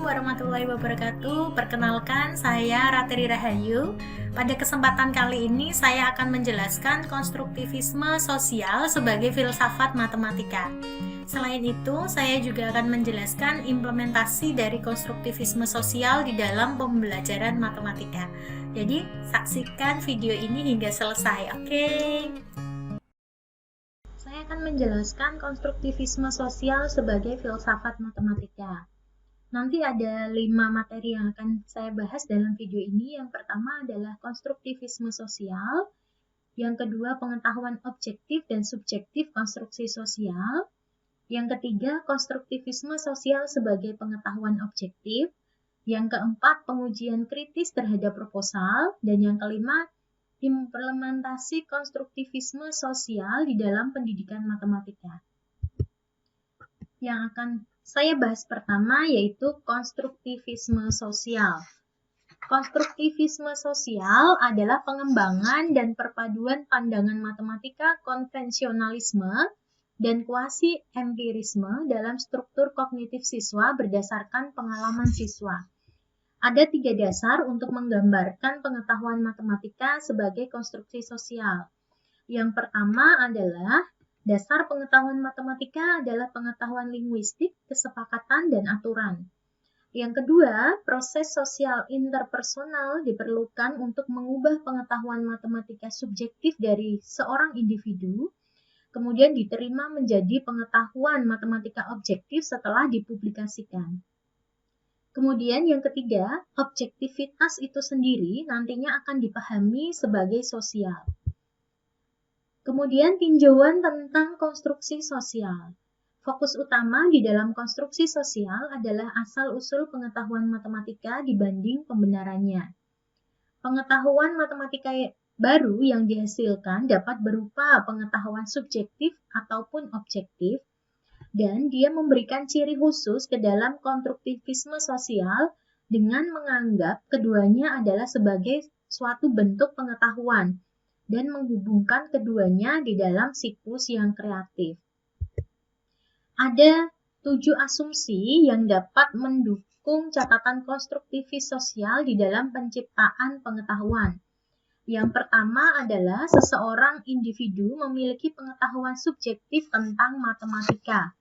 warahmatullahi wabarakatuh. Perkenalkan, saya Ratri Rahayu. Pada kesempatan kali ini, saya akan menjelaskan konstruktivisme sosial sebagai filsafat matematika. Selain itu, saya juga akan menjelaskan implementasi dari konstruktivisme sosial di dalam pembelajaran matematika. Jadi, saksikan video ini hingga selesai, oke? Saya akan menjelaskan konstruktivisme sosial sebagai filsafat matematika. Nanti ada 5 materi yang akan saya bahas dalam video ini. Yang pertama adalah konstruktivisme sosial, yang kedua pengetahuan objektif dan subjektif konstruksi sosial, yang ketiga konstruktivisme sosial sebagai pengetahuan objektif, yang keempat pengujian kritis terhadap proposal, dan yang kelima implementasi konstruktivisme sosial di dalam pendidikan matematika. Yang akan saya bahas pertama yaitu konstruktivisme sosial. Konstruktivisme sosial adalah pengembangan dan perpaduan pandangan matematika konvensionalisme dan kuasi-empirisme dalam struktur kognitif siswa berdasarkan pengalaman siswa. Ada 3 dasar untuk menggambarkan pengetahuan matematika sebagai konstruksi sosial. Yang pertama adalah dasar pengetahuan matematika adalah pengetahuan linguistik, kesepakatan, dan aturan. Yang kedua, proses sosial interpersonal diperlukan untuk mengubah pengetahuan matematika subjektif dari seorang individu, kemudian diterima menjadi pengetahuan matematika objektif setelah dipublikasikan. Kemudian yang ketiga, objektivitas itu sendiri nantinya akan dipahami sebagai sosial. Kemudian tinjauan tentang konstruksi sosial. Fokus utama di dalam konstruksi sosial adalah asal-usul pengetahuan matematika dibanding pembenarannya. Pengetahuan matematika baru yang dihasilkan dapat berupa pengetahuan subjektif ataupun objektif, dan dia memberikan ciri khusus ke dalam konstruktivisme sosial dengan menganggap keduanya adalah sebagai suatu bentuk pengetahuan dan menghubungkan keduanya di dalam siklus yang kreatif. Ada 7 asumsi yang dapat mendukung catatan konstruktivis sosial di dalam penciptaan pengetahuan. Yang pertama adalah seseorang individu memiliki pengetahuan subjektif tentang matematika.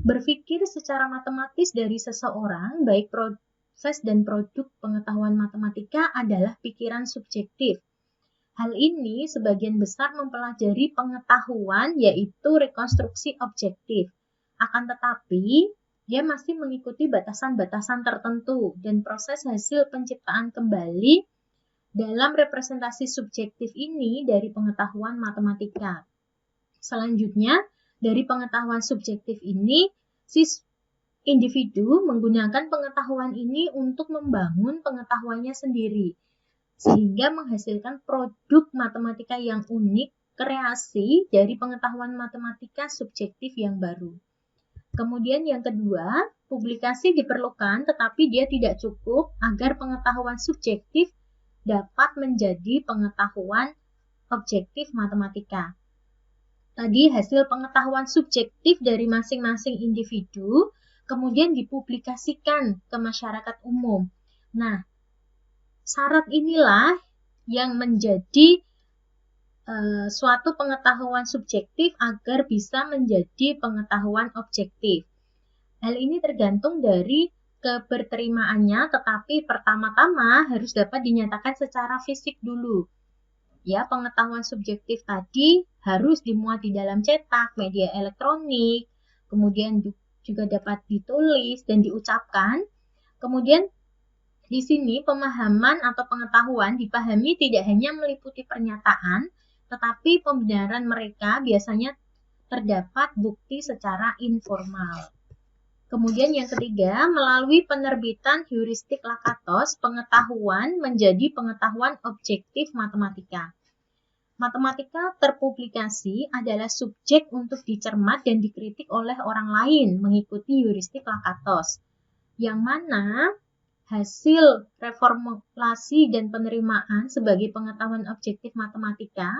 Berpikir secara matematis dari seseorang, baik proses dan produk pengetahuan matematika adalah pikiran subjektif. Hal ini sebagian besar mempelajari pengetahuan yaitu rekonstruksi objektif. Akan tetapi, dia masih mengikuti batasan-batasan tertentu dan proses hasil penciptaan kembali dalam representasi subjektif ini dari pengetahuan matematika. Selanjutnya, dari pengetahuan subjektif ini, si individu menggunakan pengetahuan ini untuk membangun pengetahuannya sendiri, sehingga menghasilkan produk matematika yang unik, kreasi dari pengetahuan matematika subjektif yang baru. Kemudian yang kedua, publikasi diperlukan tetapi dia tidak cukup agar pengetahuan subjektif dapat menjadi pengetahuan objektif matematika. Tadi hasil pengetahuan subjektif dari masing-masing individu kemudian dipublikasikan ke masyarakat umum. Nah, syarat inilah yang menjadi suatu pengetahuan subjektif agar bisa menjadi pengetahuan objektif. Hal ini tergantung dari keberterimaannya, tetapi pertama-tama harus dapat dinyatakan secara fisik dulu. Ya, pengetahuan subjektif tadi harus dimuat di dalam cetak, media elektronik, kemudian juga dapat ditulis dan diucapkan. Kemudian di sini pemahaman atau pengetahuan dipahami tidak hanya meliputi pernyataan, tetapi pembenaran mereka biasanya terdapat bukti secara informal. Kemudian yang ketiga, melalui penerbitan heuristik Lakatos, pengetahuan menjadi pengetahuan objektif matematika. Matematika terpublikasi adalah subjek untuk dicermat dan dikritik oleh orang lain mengikuti heuristik Lakatos, yang mana hasil reformulasi dan penerimaan sebagai pengetahuan objektif matematika,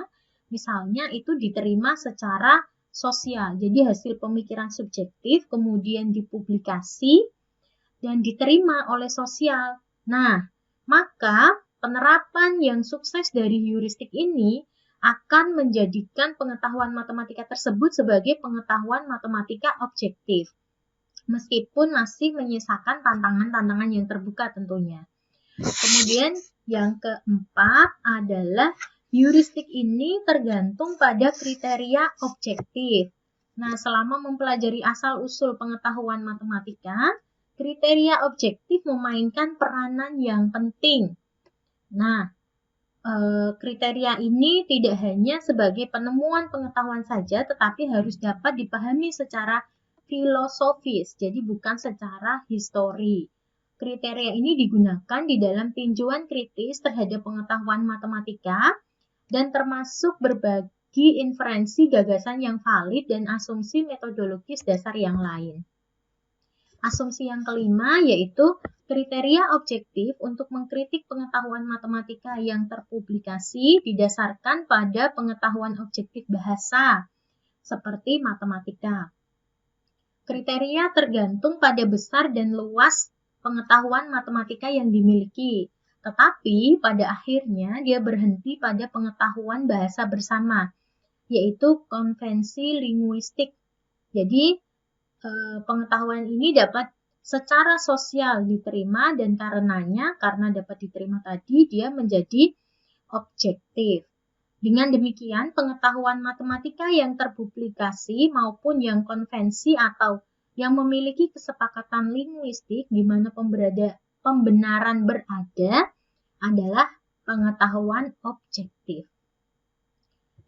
misalnya itu diterima secara sosial. Jadi hasil pemikiran subjektif kemudian dipublikasi dan diterima oleh sosial. Nah, maka penerapan yang sukses dari heuristik ini akan menjadikan pengetahuan matematika tersebut sebagai pengetahuan matematika objektif, meskipun masih menyisakan tantangan-tantangan yang terbuka tentunya. Kemudian yang keempat adalah heuristik ini tergantung pada kriteria objektif. Nah, selama mempelajari asal-usul pengetahuan matematika, kriteria objektif memainkan peranan yang penting. Nah, kriteria ini tidak hanya sebagai penemuan pengetahuan saja, tetapi harus dapat dipahami secara filosofis, jadi bukan secara histori. Kriteria ini digunakan di dalam tinjauan kritis terhadap pengetahuan matematika dan termasuk berbagi inferensi gagasan yang valid dan asumsi metodologis dasar yang lain. Asumsi yang kelima yaitu kriteria objektif untuk mengkritik pengetahuan matematika yang terpublikasi didasarkan pada pengetahuan objektif bahasa, seperti matematika. Kriteria tergantung pada besar dan luas pengetahuan matematika yang dimiliki, tetapi pada akhirnya dia berhenti pada pengetahuan bahasa bersama, yaitu konvensi linguistik. Jadi, pengetahuan ini dapat secara sosial diterima dan karena dapat diterima tadi, dia menjadi objektif. Dengan demikian, pengetahuan matematika yang terpublikasi maupun yang konvensi atau yang memiliki kesepakatan linguistik di mana pembenaran berada adalah pengetahuan objektif.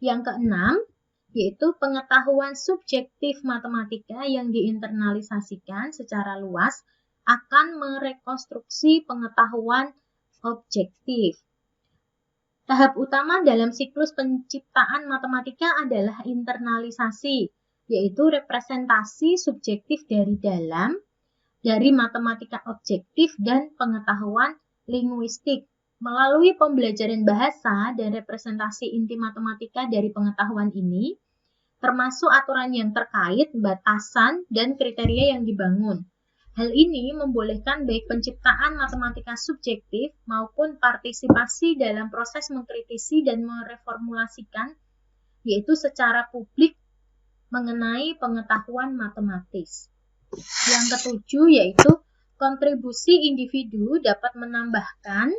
Yang keenam, yaitu pengetahuan subjektif matematika yang diinternalisasikan secara luas akan merekonstruksi pengetahuan objektif. Tahap utama dalam siklus penciptaan matematika adalah internalisasi, yaitu representasi subjektif dari dalam, dari matematika objektif dan pengetahuan linguistik. Melalui pembelajaran bahasa dan representasi inti matematika dari pengetahuan ini, termasuk aturan yang terkait, batasan, dan kriteria yang dibangun. Hal ini membolehkan baik penciptaan matematika subjektif maupun partisipasi dalam proses mengkritisi dan mereformulasikan, yaitu secara publik mengenai pengetahuan matematis. Yang ketujuh yaitu kontribusi individu dapat menambahkan,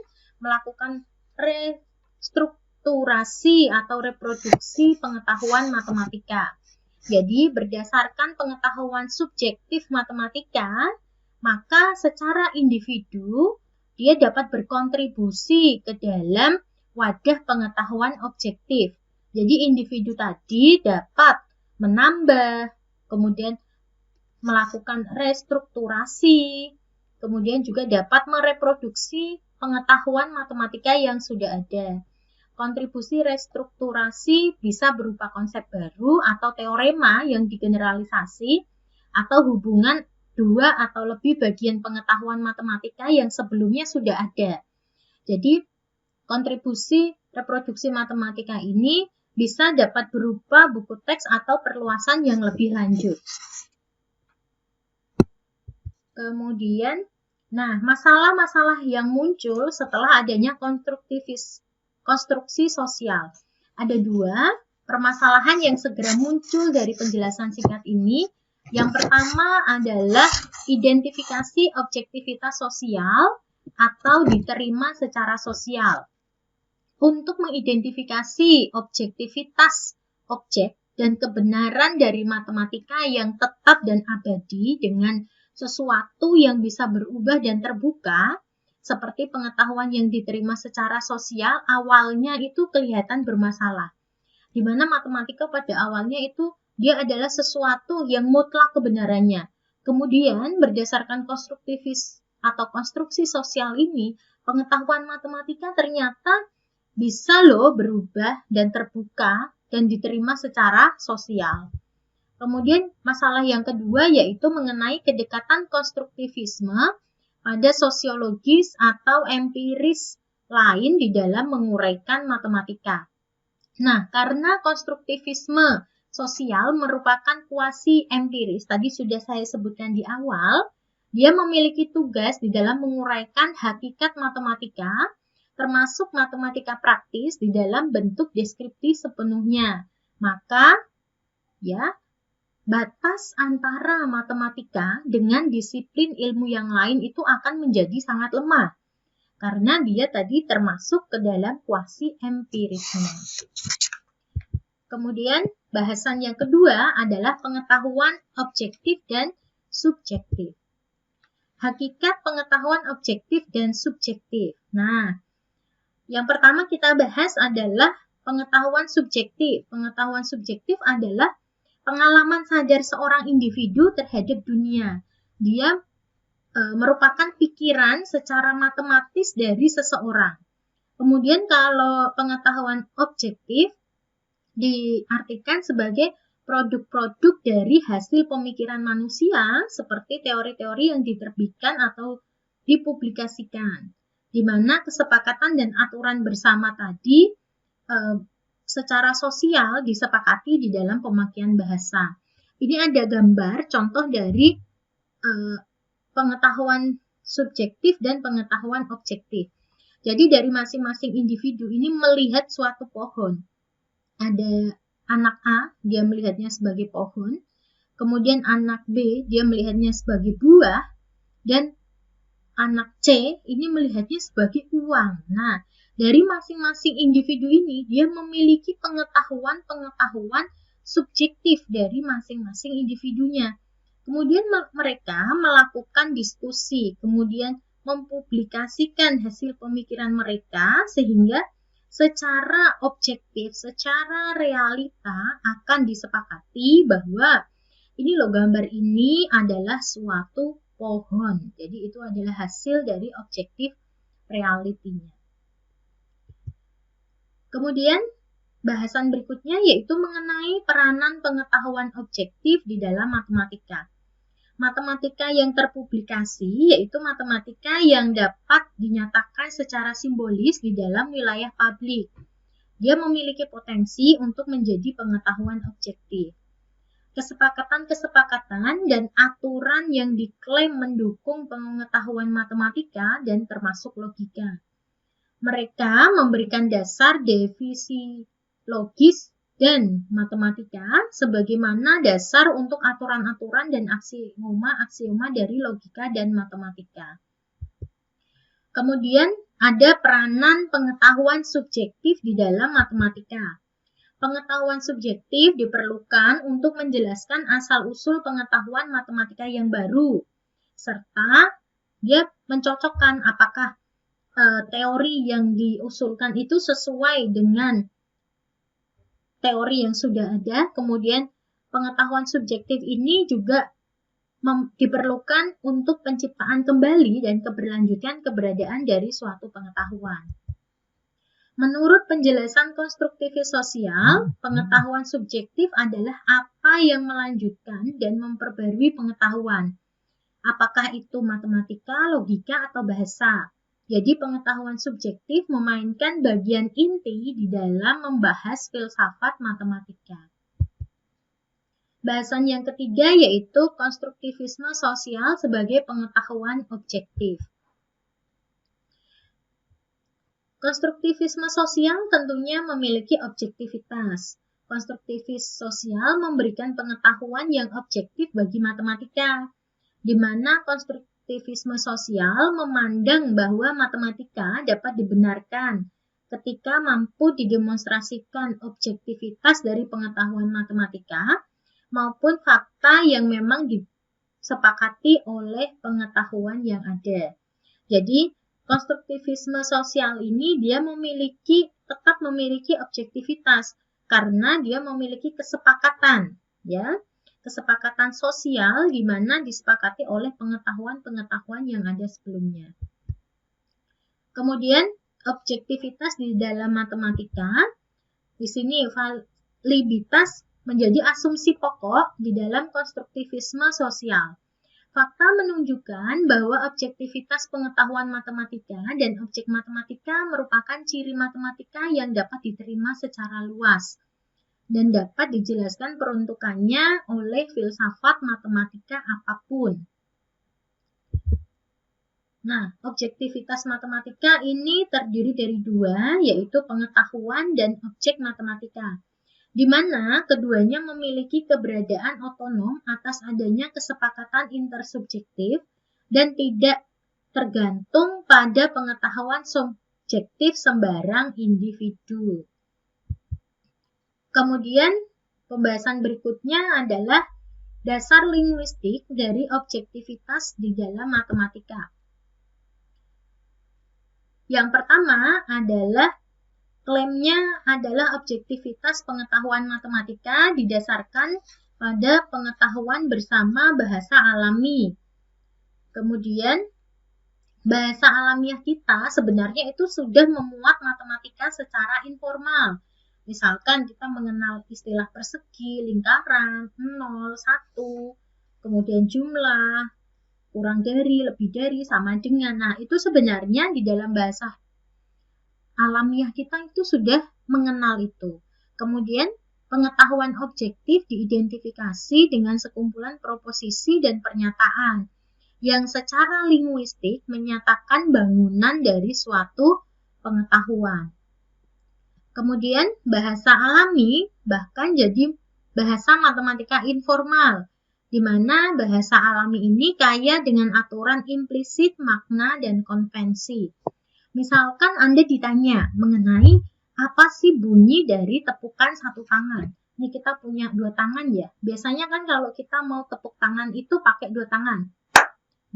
melakukan restrukturasi atau reproduksi pengetahuan matematika. Jadi, berdasarkan pengetahuan subjektif matematika, maka secara individu, dia dapat berkontribusi ke dalam wadah pengetahuan objektif. Jadi, individu tadi dapat menambah, kemudian melakukan restrukturasi, kemudian juga dapat mereproduksi pengetahuan matematika yang sudah ada. Kontribusi restrukturasi bisa berupa konsep baru atau teorema yang digeneralisasi atau hubungan dua atau lebih bagian pengetahuan matematika yang sebelumnya sudah ada. Jadi, kontribusi reproduksi matematika ini bisa dapat berupa buku teks atau perluasan yang lebih lanjut. Kemudian, masalah-masalah yang muncul setelah adanya konstruksi sosial. Ada dua permasalahan yang segera muncul dari penjelasan singkat ini. Yang pertama adalah identifikasi objektivitas sosial atau diterima secara sosial. Untuk mengidentifikasi objektivitas objek dan kebenaran dari matematika yang tetap dan abadi dengan sesuatu yang bisa berubah dan terbuka, seperti pengetahuan yang diterima secara sosial, awalnya itu kelihatan bermasalah. Di mana matematika pada awalnya itu dia adalah sesuatu yang mutlak kebenarannya. Kemudian berdasarkan konstruktivis atau konstruksi sosial ini, pengetahuan matematika ternyata bisa berubah dan terbuka dan diterima secara sosial. Kemudian masalah yang kedua yaitu mengenai kedekatan konstruktivisme pada sosiologis atau empiris lain di dalam menguraikan matematika. Nah, karena konstruktivisme sosial merupakan kuasi empiris, tadi sudah saya sebutkan di awal, Dia memiliki tugas di dalam menguraikan hakikat matematika, termasuk matematika praktis di dalam bentuk deskriptif sepenuhnya. Maka, ya, batas antara matematika dengan disiplin ilmu yang lain itu akan menjadi sangat lemah. Karena dia tadi termasuk ke dalam kuasi empirisme. Kemudian, bahasan yang kedua adalah pengetahuan objektif dan subjektif. Hakikat pengetahuan objektif dan subjektif. Nah, yang pertama kita bahas adalah pengetahuan subjektif. Pengetahuan subjektif adalah pengalaman sadar seorang individu terhadap dunia. Dia merupakan pikiran secara matematis dari seseorang. Kemudian kalau pengetahuan objektif diartikan sebagai produk-produk dari hasil pemikiran manusia seperti teori-teori yang diterbitkan atau dipublikasikan, di mana kesepakatan dan aturan bersama tadi secara sosial disepakati di dalam pemakaian bahasa. Ini ada gambar contoh dari pengetahuan subjektif dan pengetahuan objektif. Jadi dari masing-masing individu ini melihat suatu pohon. Ada anak A, dia melihatnya sebagai pohon. Kemudian anak B, dia melihatnya sebagai buah. Dan anak C, ini melihatnya sebagai uang. Nah, dari masing-masing individu ini, dia memiliki pengetahuan subjektif dari masing-masing individunya. Kemudian mereka melakukan diskusi, kemudian mempublikasikan hasil pemikiran mereka sehingga secara objektif, secara realita akan disepakati bahwa ini loh gambar ini adalah suatu pohon. Jadi itu adalah hasil dari objektif realitinya. Kemudian bahasan berikutnya yaitu mengenai peranan pengetahuan objektif di dalam matematika. Matematika yang terpublikasi yaitu matematika yang dapat dinyatakan secara simbolis di dalam wilayah publik. Dia memiliki potensi untuk menjadi pengetahuan objektif. Kesepakatan-kesepakatan dan aturan yang diklaim mendukung pengetahuan matematika dan termasuk logika. Mereka memberikan dasar definisi logis dan matematika sebagaimana dasar untuk aturan-aturan dan aksioma-aksioma dari logika dan matematika. Kemudian ada peranan pengetahuan subjektif di dalam matematika. Pengetahuan subjektif diperlukan untuk menjelaskan asal-usul pengetahuan matematika yang baru, serta dia mencocokkan apakah teori yang diusulkan itu sesuai dengan teori yang sudah ada. Kemudian pengetahuan subjektif ini juga diperlukan untuk penciptaan kembali dan keberlanjutan keberadaan dari suatu pengetahuan. Menurut penjelasan konstruktivis sosial, pengetahuan subjektif adalah apa yang melanjutkan dan memperbarui pengetahuan. Apakah itu matematika, logika, atau bahasa. Jadi pengetahuan subjektif memainkan bagian inti di dalam membahas filsafat matematika. Bahasan yang ketiga yaitu konstruktivisme sosial sebagai pengetahuan objektif. Konstruktivisme sosial tentunya memiliki objektivitas. Konstruktivis sosial memberikan pengetahuan yang objektif bagi matematika, di mana konstruktivisme sosial memandang bahwa matematika dapat dibenarkan ketika mampu didemonstrasikan objektivitas dari pengetahuan matematika maupun fakta yang memang disepakati oleh pengetahuan yang ada. Jadi, konstruktivisme sosial ini dia tetap memiliki objektivitas karena dia memiliki kesepakatan, ya. Kesepakatan sosial di mana disepakati oleh pengetahuan-pengetahuan yang ada sebelumnya. Kemudian objektivitas di dalam matematika, di sini validitas menjadi asumsi pokok di dalam konstruktivisme sosial. Fakta menunjukkan bahwa objektivitas pengetahuan matematika dan objek matematika merupakan ciri matematika yang dapat diterima secara luas dan dapat dijelaskan peruntukannya oleh filsafat matematika apapun. Nah, objektivitas matematika ini terdiri dari dua, yaitu pengetahuan dan objek matematika, di mana keduanya memiliki keberadaan otonom atas adanya kesepakatan intersubjektif dan tidak tergantung pada pengetahuan subjektif sembarang individu. Kemudian, pembahasan berikutnya adalah dasar linguistik dari objektivitas di dalam matematika. Yang pertama adalah klaimnya adalah objektivitas pengetahuan matematika didasarkan pada pengetahuan bersama bahasa alami. Kemudian, bahasa alamiah kita sebenarnya itu sudah memuat matematika secara informal. Misalkan kita mengenal istilah persegi, lingkaran, 0, 1, kemudian jumlah, kurang dari, lebih dari, sama dengan. Nah, itu sebenarnya di dalam bahasa alamiah kita itu sudah mengenal itu. Kemudian, pengetahuan objektif diidentifikasi dengan sekumpulan proposisi dan pernyataan yang secara linguistik menyatakan bangunan dari suatu pengetahuan. Kemudian, bahasa alami bahkan jadi bahasa matematika informal, di mana bahasa alami ini kaya dengan aturan implisit, makna, dan konvensi. Misalkan Anda ditanya mengenai apa sih bunyi dari tepukan satu tangan. Ini kita punya dua tangan ya. Biasanya kan kalau kita mau tepuk tangan itu pakai dua tangan.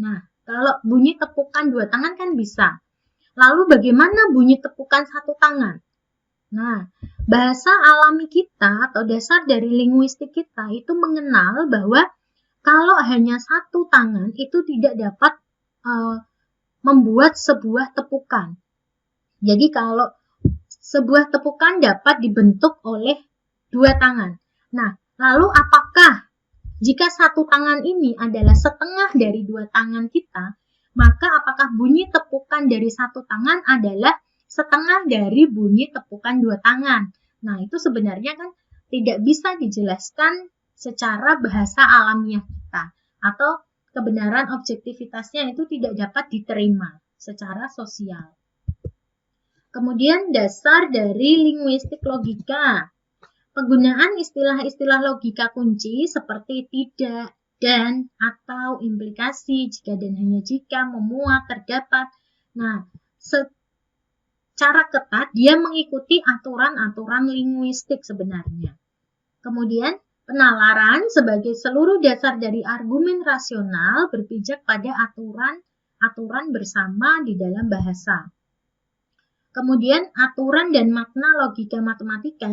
Nah, kalau bunyi tepukan dua tangan kan bisa. Lalu bagaimana bunyi tepukan satu tangan? Nah, bahasa alami kita atau dasar dari linguistik kita itu mengenal bahwa kalau hanya satu tangan itu tidak dapat membuat sebuah tepukan. Jadi kalau sebuah tepukan dapat dibentuk oleh dua tangan. Nah, lalu apakah jika satu tangan ini adalah setengah dari dua tangan kita, maka apakah bunyi tepukan dari satu tangan adalah setengah dari bunyi tepukan dua tangan? Nah, itu sebenarnya kan tidak bisa dijelaskan secara bahasa alamiah kita, atau kebenaran objektivitasnya itu tidak dapat diterima secara sosial. Kemudian dasar dari linguistik logika. Penggunaan istilah-istilah logika kunci seperti tidak, dan, atau, implikasi, jika dan hanya jika, memuat, terdapat. Nah, secara ketat dia mengikuti aturan-aturan linguistik sebenarnya. Kemudian, penalaran sebagai seluruh dasar dari argumen rasional berpijak pada aturan bersama di dalam bahasa. Kemudian, aturan dan makna logika matematika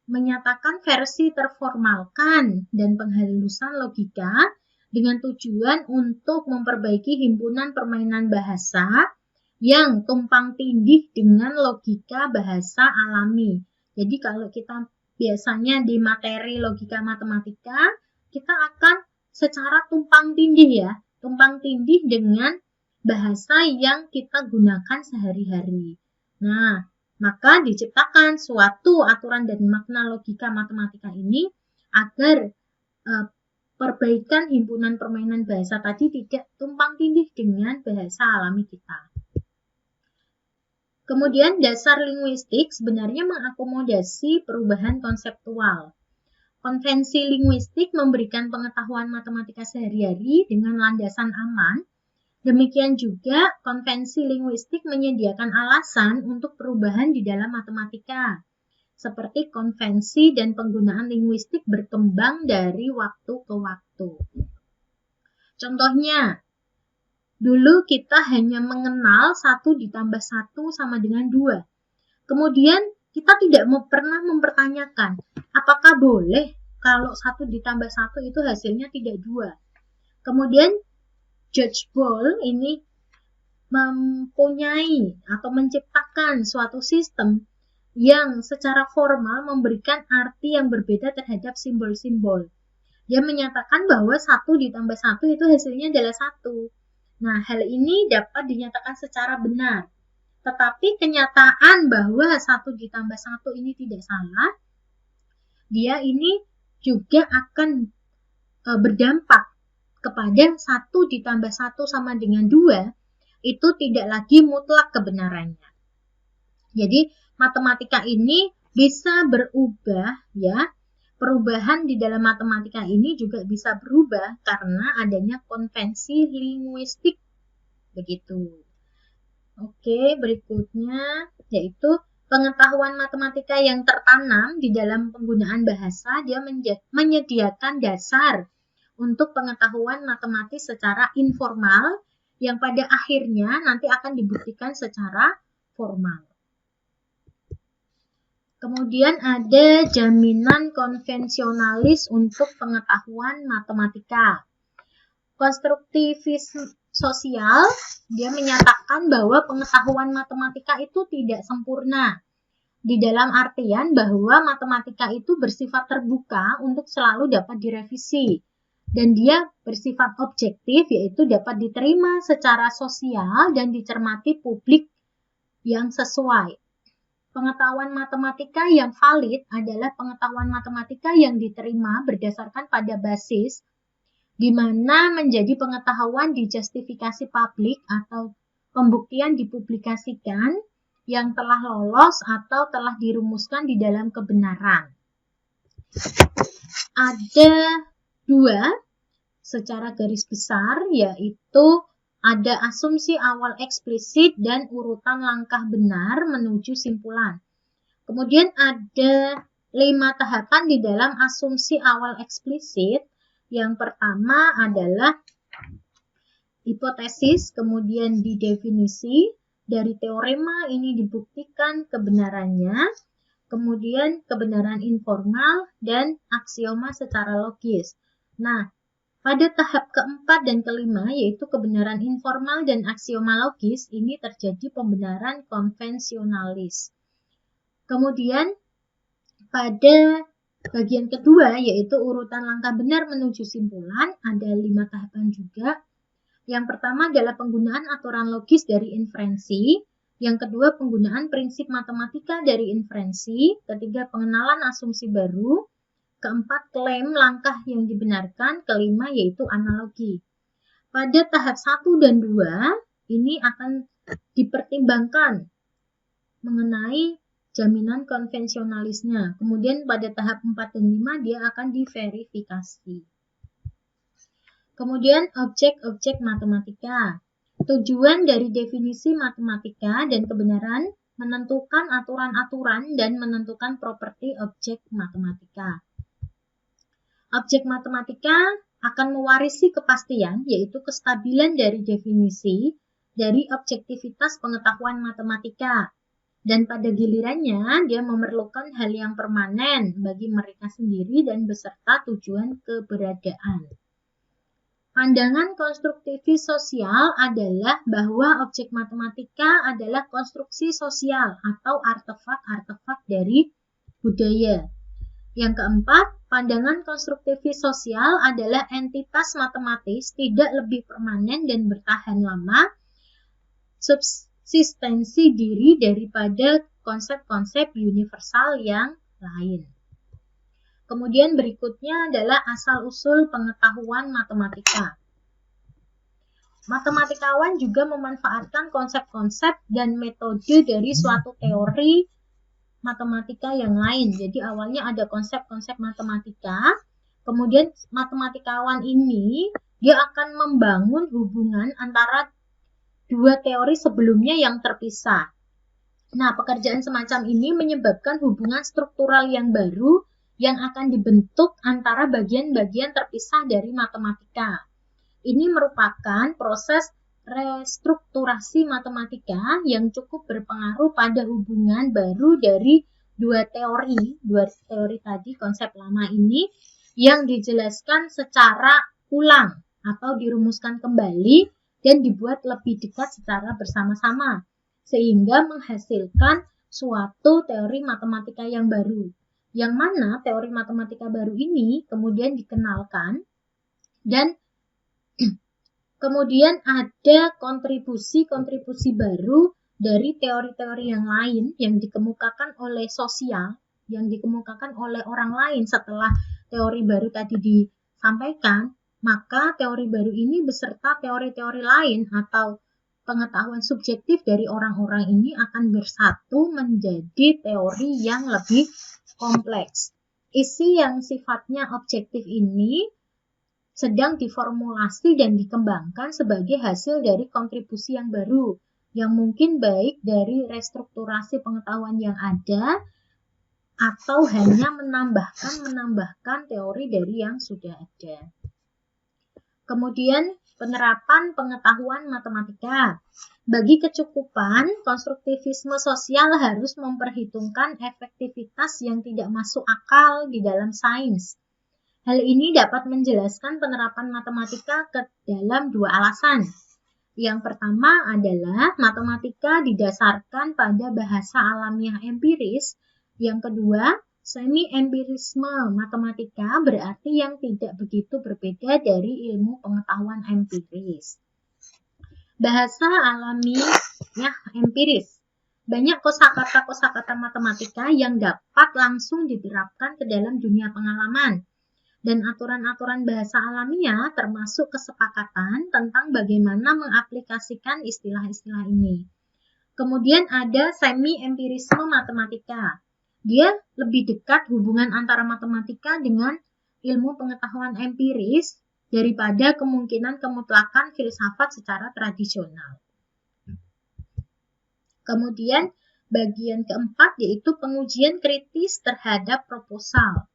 menyatakan versi terformalkan dan penghalusan logika dengan tujuan untuk memperbaiki himpunan permainan bahasa yang tumpang tindih dengan logika bahasa alami. Jadi kalau kita biasanya di materi logika matematika, kita akan secara tumpang tindih ya, tumpang tindih dengan bahasa yang kita gunakan sehari-hari. Nah, maka diciptakan suatu aturan dan makna logika matematika ini agar perbaikan himpunan permainan bahasa tadi tidak tumpang tindih dengan bahasa alami kita. Kemudian dasar linguistik sebenarnya mengakomodasi perubahan konseptual. Konvensi linguistik memberikan pengetahuan matematika sehari-hari dengan landasan aman. Demikian juga, konvensi linguistik menyediakan alasan untuk perubahan di dalam matematika, seperti konvensi dan penggunaan linguistik berkembang dari waktu ke waktu. Contohnya, dulu kita hanya mengenal 1 ditambah 1 sama dengan 2. Kemudian, kita tidak pernah mempertanyakan, apakah boleh kalau 1 ditambah 1 itu hasilnya tidak 2. Kemudian, George Boole ini mempunyai atau menciptakan suatu sistem yang secara formal memberikan arti yang berbeda terhadap simbol-simbol. Dia menyatakan bahwa 1 ditambah 1 itu hasilnya adalah 1. Nah, hal ini dapat dinyatakan secara benar. Tetapi kenyataan bahwa 1 ditambah 1 ini tidak salah, dia ini juga akan berdampak kepada 1 ditambah 1 sama dengan 2 itu tidak lagi mutlak kebenarannya. Jadi matematika ini bisa berubah ya. Perubahan di dalam matematika ini juga bisa berubah karena adanya konvensi linguistik begitu. Oke, berikutnya yaitu pengetahuan matematika yang tertanam di dalam penggunaan bahasa. Dia menyediakan dasar untuk pengetahuan matematis secara informal yang pada akhirnya nanti akan dibuktikan secara formal. Kemudian ada jaminan konvensionalis untuk pengetahuan matematika. Konstruktivisme sosial, dia menyatakan bahwa pengetahuan matematika itu tidak sempurna. Di dalam artian bahwa matematika itu bersifat terbuka untuk selalu dapat direvisi. Dan dia bersifat objektif, yaitu dapat diterima secara sosial dan dicermati publik yang sesuai. Pengetahuan matematika yang valid adalah pengetahuan matematika yang diterima berdasarkan pada basis di mana menjadi pengetahuan dijustifikasi publik atau pembuktian dipublikasikan yang telah lolos atau telah dirumuskan di dalam kebenaran. Ada dua secara garis besar, yaitu ada asumsi awal eksplisit dan urutan langkah benar menuju simpulan. Kemudian ada 5 tahapan di dalam asumsi awal eksplisit. Yang pertama adalah hipotesis, kemudian didefinisi, dari teorema ini dibuktikan kebenarannya, kemudian kebenaran informal, dan aksioma secara logis. Nah, pada tahap keempat dan kelima, yaitu kebenaran informal dan aksioma logis, ini terjadi pembenaran konvensionalis. Kemudian, pada bagian kedua, yaitu urutan langkah benar menuju simpulan, ada 5 tahapan juga. Yang pertama adalah penggunaan aturan logis dari inferensi. Yang kedua, penggunaan prinsip matematika dari inferensi. Ketiga, pengenalan asumsi baru. Keempat, klaim langkah yang dibenarkan. Kelima, yaitu analogi. Pada tahap 1 dan 2, ini akan dipertimbangkan mengenai jaminan konvensionalisnya. Kemudian pada tahap 4 dan 5, dia akan diverifikasi. Kemudian objek-objek matematika. Tujuan dari definisi matematika dan kebenaran menentukan aturan-aturan dan menentukan properti objek matematika. Objek matematika akan mewarisi kepastian, yaitu kestabilan dari definisi, dari objektivitas pengetahuan matematika. Dan pada gilirannya, dia memerlukan hal yang permanen bagi mereka sendiri dan beserta tujuan keberadaan. Pandangan konstruktivis sosial adalah bahwa objek matematika adalah konstruksi sosial atau artefak-artefak dari budaya. Yang keempat, pandangan konstruktivis sosial adalah entitas matematis tidak lebih permanen dan bertahan lama, subsistensi diri daripada konsep-konsep universal yang lain. Kemudian berikutnya adalah asal-usul pengetahuan matematika. Matematikawan juga memanfaatkan konsep-konsep dan metode dari suatu teori matematika yang lain. Jadi awalnya ada konsep-konsep matematika, kemudian matematikawan ini dia akan membangun hubungan antara dua teori sebelumnya yang terpisah. Nah, pekerjaan semacam ini menyebabkan hubungan struktural yang baru yang akan dibentuk antara bagian-bagian terpisah dari matematika. Ini merupakan proses restrukturasi matematika yang cukup berpengaruh pada hubungan baru dari dua teori tadi, konsep lama ini, yang dijelaskan secara ulang atau dirumuskan kembali dan dibuat lebih dekat secara bersama-sama, sehingga menghasilkan suatu teori matematika yang baru. Yang mana teori matematika baru ini kemudian dikenalkan dan kemudian ada kontribusi baru dari teori-teori yang lain yang dikemukakan oleh sosial, yang dikemukakan oleh orang lain setelah teori baru tadi disampaikan, maka teori baru ini beserta teori-teori lain atau pengetahuan subjektif dari orang-orang ini akan bersatu menjadi teori yang lebih kompleks. Isi yang sifatnya objektif ini sedang diformulasi dan dikembangkan sebagai hasil dari kontribusi yang baru, yang mungkin baik dari restrukturasi pengetahuan yang ada, atau hanya menambahkan teori dari yang sudah ada. Kemudian, penerapan pengetahuan matematika. Bagi kecukupan, konstruktivisme sosial harus memperhitungkan efektivitas yang tidak masuk akal di dalam sains. Hal ini dapat menjelaskan penerapan matematika ke dalam dua alasan. Yang pertama adalah matematika didasarkan pada bahasa alamiah empiris. Yang kedua, semi-empirisme matematika berarti yang tidak begitu berbeda dari ilmu pengetahuan empiris. Bahasa alamiah empiris. Banyak kosakata matematika yang dapat langsung diterapkan ke dalam dunia pengalaman. Dan aturan-aturan bahasa alamiah termasuk kesepakatan tentang bagaimana mengaplikasikan istilah-istilah ini. Kemudian ada semi-empirisme matematika. Dia lebih dekat hubungan antara matematika dengan ilmu pengetahuan empiris daripada kemungkinan kemutlakan filsafat secara tradisional. Kemudian bagian keempat yaitu pengujian kritis terhadap proposal.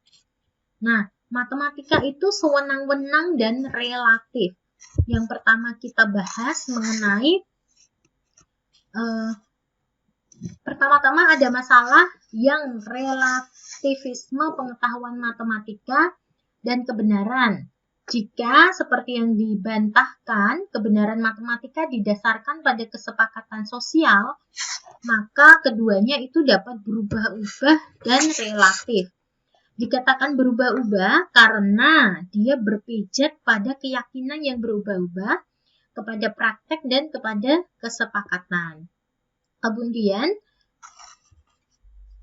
Nah, matematika itu sewenang-wenang dan relatif. Yang pertama kita bahas mengenai pertama-tama ada masalah yang relativisme pengetahuan matematika dan kebenaran. Jika seperti yang dibantahkan, kebenaran matematika didasarkan pada kesepakatan sosial, maka keduanya itu dapat berubah-ubah dan relatif. Dikatakan berubah-ubah karena dia berpijak pada keyakinan yang berubah-ubah, kepada praktek dan kepada kesepakatan. Kemudian,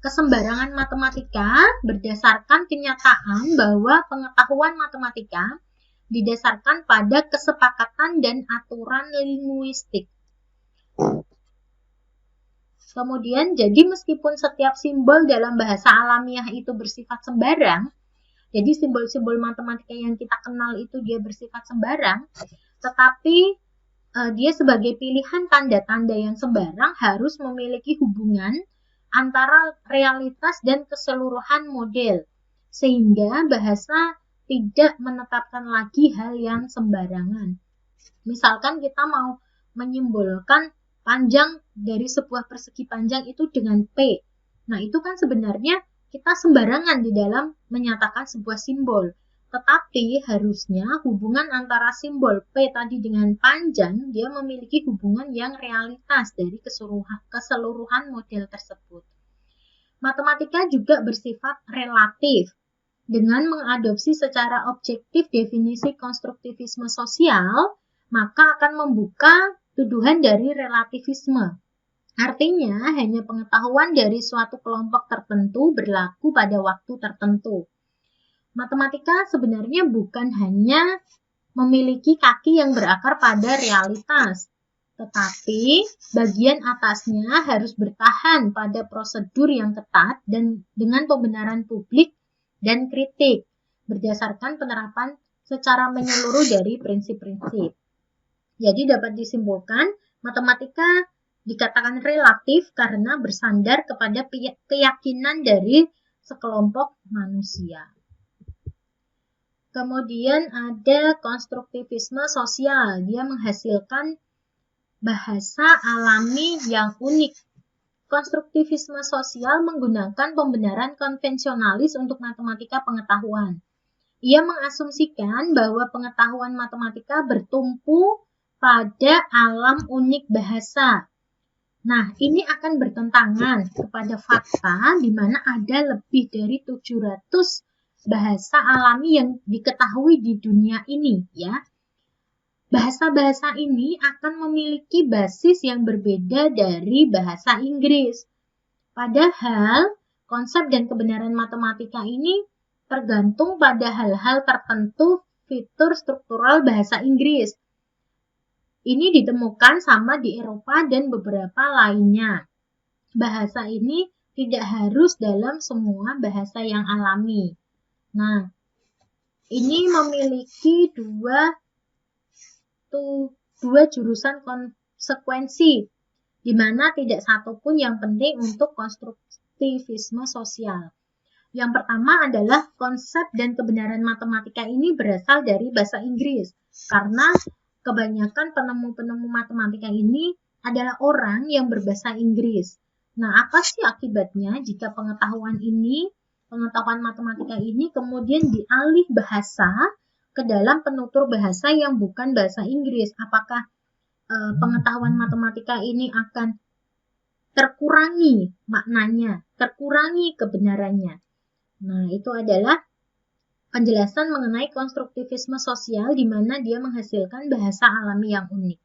kesembarangan matematika berdasarkan kenyataan bahwa pengetahuan matematika didasarkan pada kesepakatan dan aturan linguistik. Kemudian, jadi meskipun setiap simbol dalam bahasa alamiah itu bersifat sembarang, jadi simbol-simbol matematika yang kita kenal itu dia bersifat sembarang, tetapi dia sebagai pilihan tanda-tanda yang sembarang harus memiliki hubungan antara realitas dan keseluruhan model, sehingga bahasa tidak menetapkan lagi hal yang sembarangan. Misalkan kita mau menyimbolkan panjang dari sebuah persegi panjang itu dengan P. Nah, itu kan sebenarnya kita sembarangan di dalam menyatakan sebuah simbol. Tetapi harusnya hubungan antara simbol P tadi dengan panjang, dia memiliki hubungan yang realitas dari keseluruhan model tersebut. Matematika juga bersifat relatif. Dengan mengadopsi secara objektif definisi konstruktivisme sosial, maka akan membuka tuduhan dari relativisme. Artinya, hanya pengetahuan dari suatu kelompok tertentu berlaku pada waktu tertentu. Matematika sebenarnya bukan hanya memiliki kaki yang berakar pada realitas, tetapi bagian atasnya harus bertahan pada prosedur yang ketat dan dengan pembenaran publik dan kritik, berdasarkan penerapan secara menyeluruh dari prinsip-prinsip. Jadi dapat disimpulkan, matematika dikatakan relatif karena bersandar kepada keyakinan dari sekelompok manusia. Kemudian ada konstruktivisme sosial. Dia menghasilkan bahasa alami yang unik. Konstruktivisme sosial menggunakan pembenaran konvensionalis untuk matematika pengetahuan. Ia mengasumsikan bahwa pengetahuan matematika bertumpu pada alam unik bahasa. Nah, ini akan bertentangan kepada fakta di mana ada lebih dari 700 bahasa alami yang diketahui di dunia ini, ya. Bahasa-bahasa ini akan memiliki basis yang berbeda dari bahasa Inggris. Padahal, konsep dan kebenaran matematika ini tergantung pada hal-hal tertentu fitur struktural bahasa Inggris. Ini ditemukan sama di Eropa dan beberapa lainnya. Bahasa ini tidak harus dalam semua bahasa yang alami. Nah, ini memiliki dua jurusan konsekuensi, di mana tidak satu pun yang penting untuk konstruktivisme sosial. Yang pertama adalah konsep dan kebenaran matematika ini berasal dari bahasa Inggris, karena kebanyakan penemu-penemu matematika ini adalah orang yang berbahasa Inggris. Nah, apa sih akibatnya jika pengetahuan matematika ini kemudian dialih bahasa ke dalam penutur bahasa yang bukan bahasa Inggris? Apakah pengetahuan matematika ini akan terkurangi maknanya, terkurangi kebenarannya? Nah, itu adalah penjelasan mengenai konstruktivisme sosial di mana dia menghasilkan bahasa alami yang unik.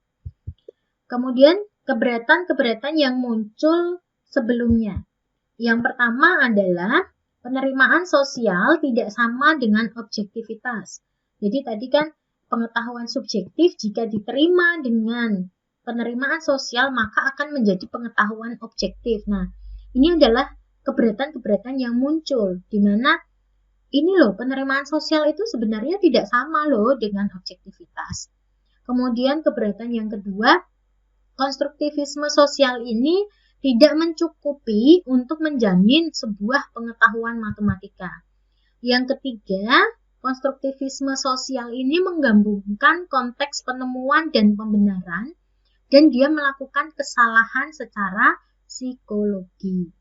Kemudian, keberatan-keberatan yang muncul sebelumnya. Yang pertama adalah penerimaan sosial tidak sama dengan objektivitas. Jadi tadi kan pengetahuan subjektif jika diterima dengan penerimaan sosial maka akan menjadi pengetahuan objektif. Nah, ini adalah keberatan-keberatan yang muncul di mana ini loh, penerimaan sosial itu sebenarnya tidak sama loh dengan objektivitas. Kemudian keberatan yang kedua, konstruktivisme sosial ini tidak mencukupi untuk menjamin sebuah pengetahuan matematika. Yang ketiga, konstruktivisme sosial ini menggabungkan konteks penemuan dan pembenaran, dan dia melakukan kesalahan secara psikologi.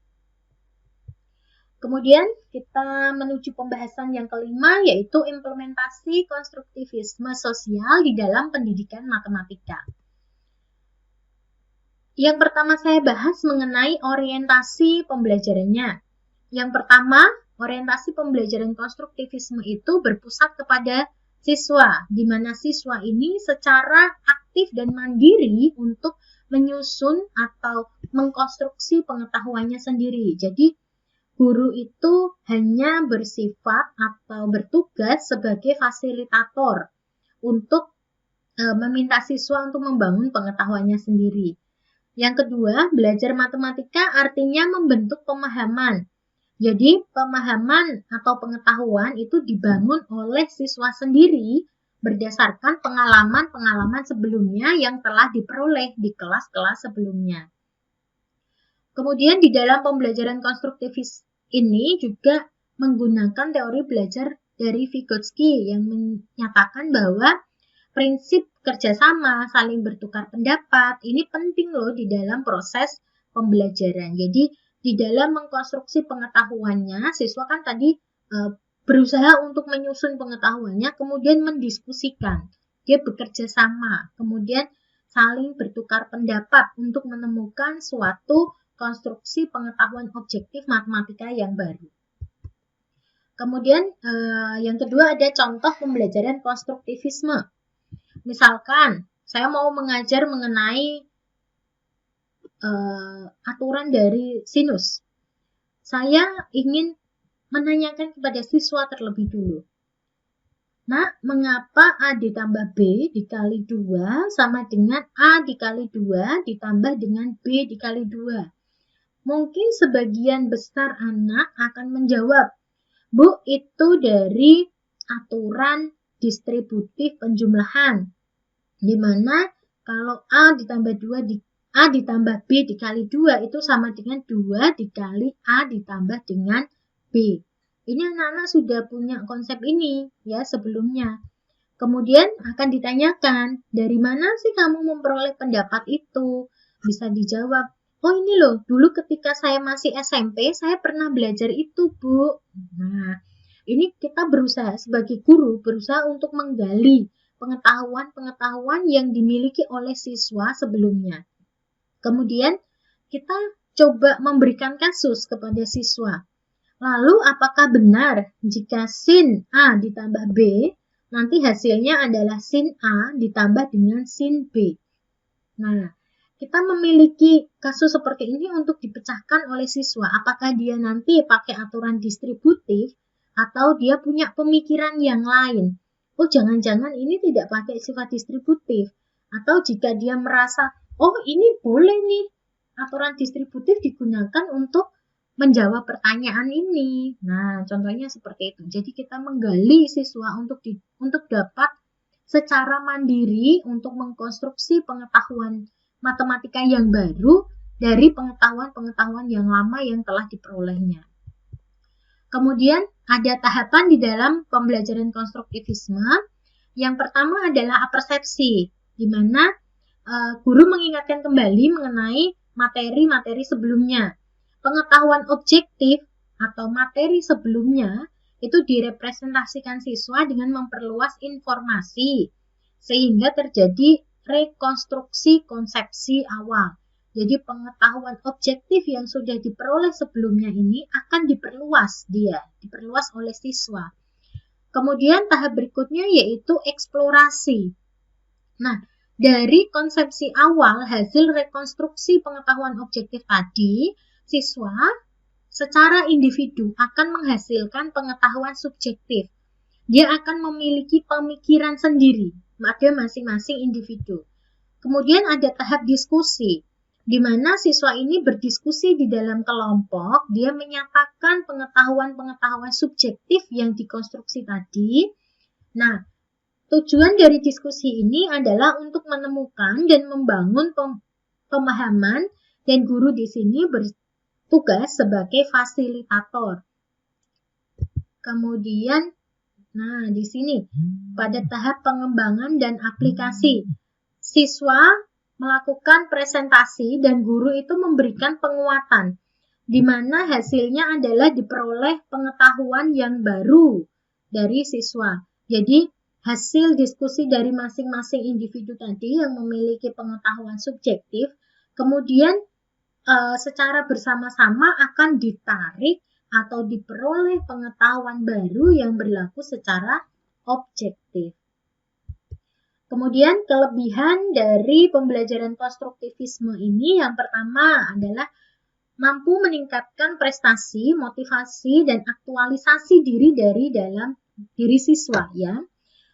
Kemudian kita menuju pembahasan yang kelima, yaitu implementasi konstruktivisme sosial di dalam pendidikan matematika. Yang pertama saya bahas mengenai orientasi pembelajarannya. Yang pertama, orientasi pembelajaran konstruktivisme itu berpusat kepada siswa, di mana siswa ini secara aktif dan mandiri untuk menyusun atau mengkonstruksi pengetahuannya sendiri. Jadi, guru itu hanya bersifat atau bertugas sebagai fasilitator untuk meminta siswa untuk membangun pengetahuannya sendiri. Yang kedua, belajar matematika artinya membentuk pemahaman. Jadi, pemahaman atau pengetahuan itu dibangun oleh siswa sendiri berdasarkan pengalaman-pengalaman sebelumnya yang telah diperoleh di kelas-kelas sebelumnya. Kemudian di dalam pembelajaran konstruktivis ini juga menggunakan teori belajar dari Vygotsky yang menyatakan bahwa prinsip kerjasama, saling bertukar pendapat, ini penting loh di dalam proses pembelajaran. Jadi di dalam mengkonstruksi pengetahuannya, siswa kan tadi berusaha untuk menyusun pengetahuannya, kemudian mendiskusikan. Dia bekerja sama, kemudian saling bertukar pendapat untuk menemukan suatu konstruksi pengetahuan objektif matematika yang baru. Kemudian yang kedua ada contoh pembelajaran konstruktivisme. Misalkan saya mau mengajar mengenai aturan dari sinus. Saya ingin menanyakan kepada siswa terlebih dulu. Nah, mengapa A ditambah B dikali 2 sama dengan A dikali 2 ditambah dengan B dikali 2? Mungkin sebagian besar anak akan menjawab, Bu, itu dari aturan distributif penjumlahan, di mana kalau A ditambah B dikali 2 itu sama dengan 2 dikali A ditambah dengan B. Ini anak-anak sudah punya konsep ini ya sebelumnya. Kemudian akan ditanyakan, dari mana sih kamu memperoleh pendapat itu? Bisa dijawab, oh ini loh, dulu ketika saya masih SMP, saya pernah belajar itu, Bu. Nah, ini kita berusaha sebagai guru, berusaha untuk menggali pengetahuan-pengetahuan yang dimiliki oleh siswa sebelumnya. Kemudian kita coba memberikan kasus kepada siswa. Lalu apakah benar jika sin A ditambah B, nanti hasilnya adalah sin A ditambah dengan sin B? Nah, kita memiliki kasus seperti ini untuk dipecahkan oleh siswa. Apakah dia nanti pakai aturan distributif atau dia punya pemikiran yang lain? Oh, jangan-jangan ini tidak pakai sifat distributif. Atau jika dia merasa, oh ini boleh nih, aturan distributif digunakan untuk menjawab pertanyaan ini. Nah, contohnya seperti itu. Jadi kita menggali siswa untuk dapat secara mandiri untuk mengkonstruksi pengetahuan matematika yang baru dari pengetahuan-pengetahuan yang lama yang telah diperolehnya. Kemudian ada tahapan di dalam pembelajaran konstruktivisme. Yang pertama adalah apersepsi, di mana guru mengingatkan kembali mengenai materi-materi sebelumnya. Pengetahuan objektif atau materi sebelumnya itu direpresentasikan siswa dengan memperluas informasi sehingga terjadi rekonstruksi konsepsi awal. Jadi pengetahuan objektif yang sudah diperoleh sebelumnya ini akan diperluas oleh siswa. Kemudian tahap berikutnya yaitu eksplorasi. Nah, dari konsepsi awal hasil rekonstruksi pengetahuan objektif tadi, siswa secara individu akan menghasilkan pengetahuan subjektif. Dia akan memiliki pemikiran sendiri pada masing-masing individu. Kemudian ada tahap diskusi, di mana siswa ini berdiskusi di dalam kelompok, dia menyatakan pengetahuan-pengetahuan subjektif yang dikonstruksi tadi. Nah, tujuan dari diskusi ini adalah untuk menemukan dan membangun pemahaman, dan guru di sini bertugas sebagai fasilitator. Kemudian, nah di sini pada tahap pengembangan dan aplikasi, siswa melakukan presentasi dan guru itu memberikan penguatan, di mana hasilnya adalah diperoleh pengetahuan yang baru dari siswa. Jadi, hasil diskusi dari masing-masing individu tadi yang memiliki pengetahuan subjektif, kemudian secara bersama-sama akan ditarik atau diperoleh pengetahuan baru yang berlaku secara objektif. Kemudian kelebihan dari pembelajaran konstruktivisme ini yang pertama adalah mampu meningkatkan prestasi, motivasi, dan aktualisasi diri dari dalam diri siswa ya.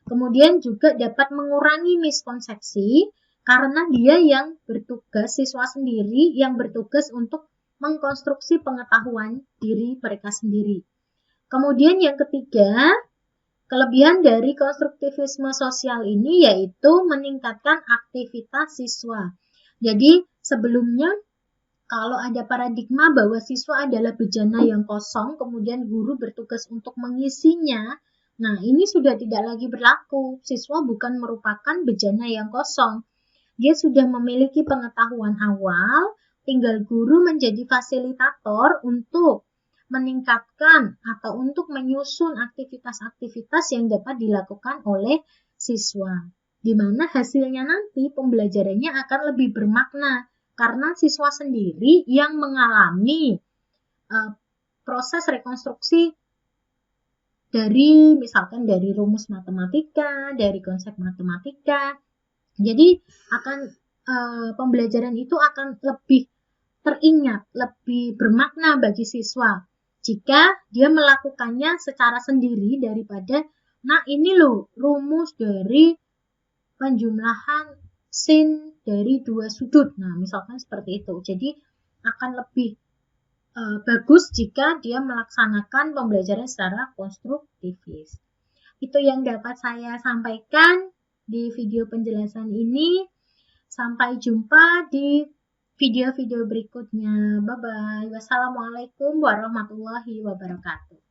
Kemudian juga dapat mengurangi miskonsepsi karena dia yang bertugas, siswa sendiri yang bertugas untuk mengkonstruksi pengetahuan diri mereka sendiri. Kemudian yang ketiga, kelebihan dari konstruktivisme sosial ini yaitu meningkatkan aktivitas siswa. Jadi sebelumnya kalau ada paradigma bahwa siswa adalah bejana yang kosong, kemudian guru bertugas untuk mengisinya, nah, ini sudah tidak lagi berlaku. Siswa bukan merupakan bejana yang kosong. Dia sudah memiliki pengetahuan awal, tinggal guru menjadi fasilitator untuk meningkatkan atau untuk menyusun aktivitas-aktivitas yang dapat dilakukan oleh siswa. Di mana hasilnya nanti pembelajarannya akan lebih bermakna karena siswa sendiri yang mengalami proses rekonstruksi misalkan dari rumus matematika, dari konsep matematika. Jadi pembelajaran itu akan lebih teringat, lebih bermakna bagi siswa jika dia melakukannya secara sendiri daripada, nah ini loh rumus dari penjumlahan sin dari dua sudut. Nah, misalkan seperti itu. Jadi akan lebih bagus jika dia melaksanakan pembelajaran secara konstruktivis. Itu yang dapat saya sampaikan di video penjelasan ini. Sampai jumpa di video-video berikutnya. Bye-bye. Wassalamualaikum warahmatullahi wabarakatuh.